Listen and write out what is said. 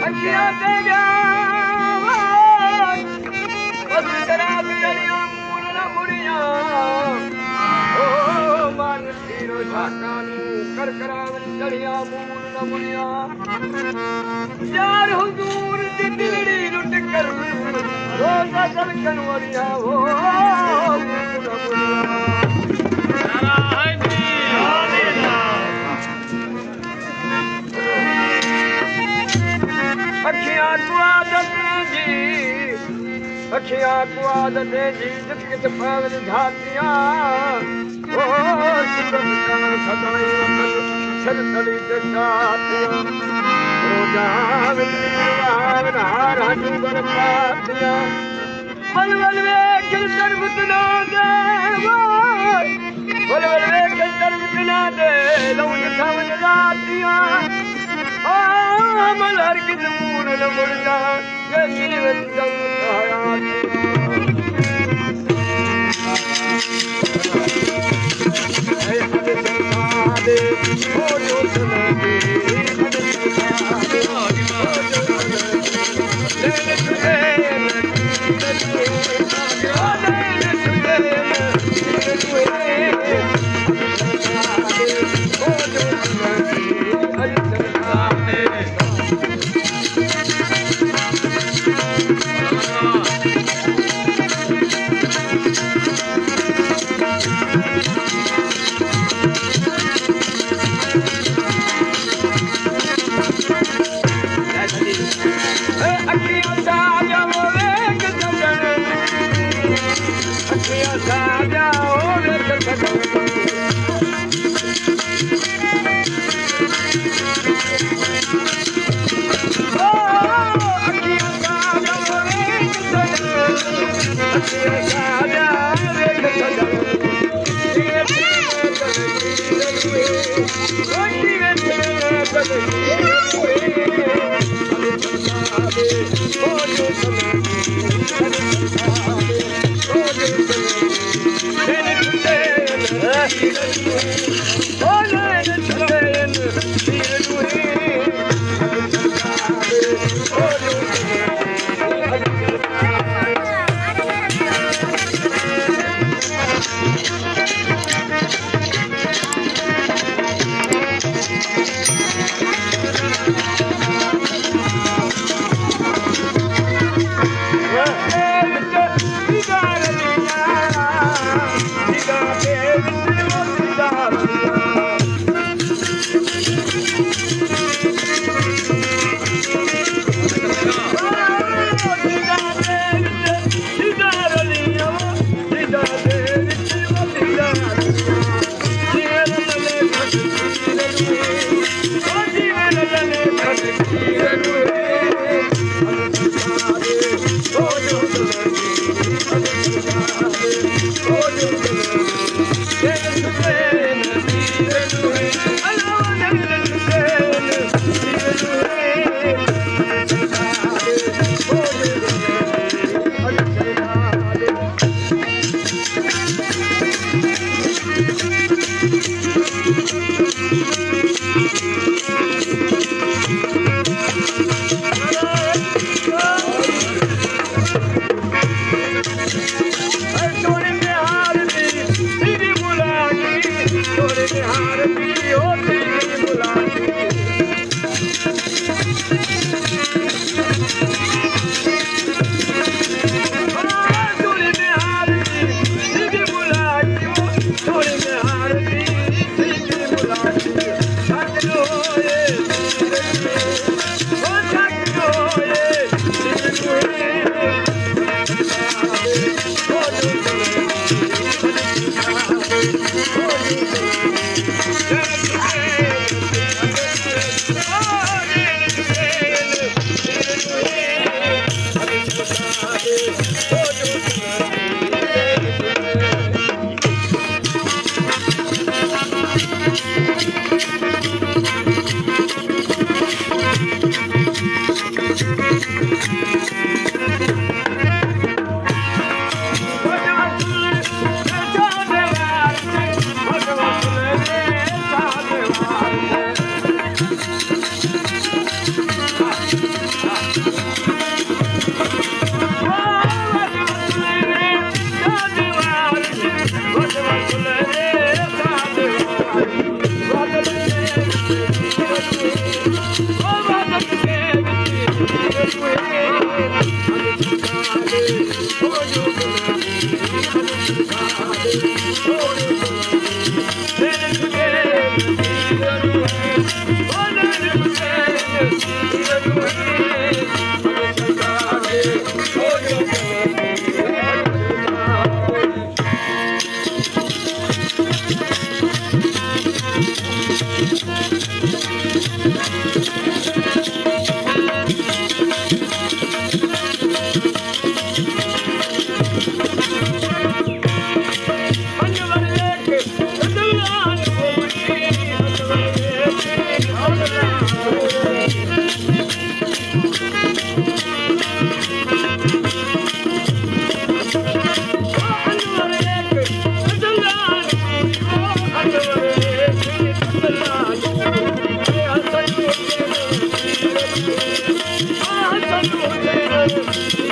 अखियां ते जा बस शराब डलियां मुड़ना मुड़िया ओ मन तीरो झाकानू करकरावन डलियां मुड़ना मुड़िया यार हुजूर दी दिलड़ी लुट कर रोजा दलकन वड़िया ओ मुड़ना मुड़िया अखियां को आदत जी जित पावन झातियां ओ सिमरन कर सदाई वक्त सरसली ते जातियां रोजा विवाहन हार हजू बरपातियां वल वे किल सरबतना दे वल वे किल सरबतना दे लौट सावन रातियां अमल हर किस मूल न मुड़दा ये जीवन जम Thank you.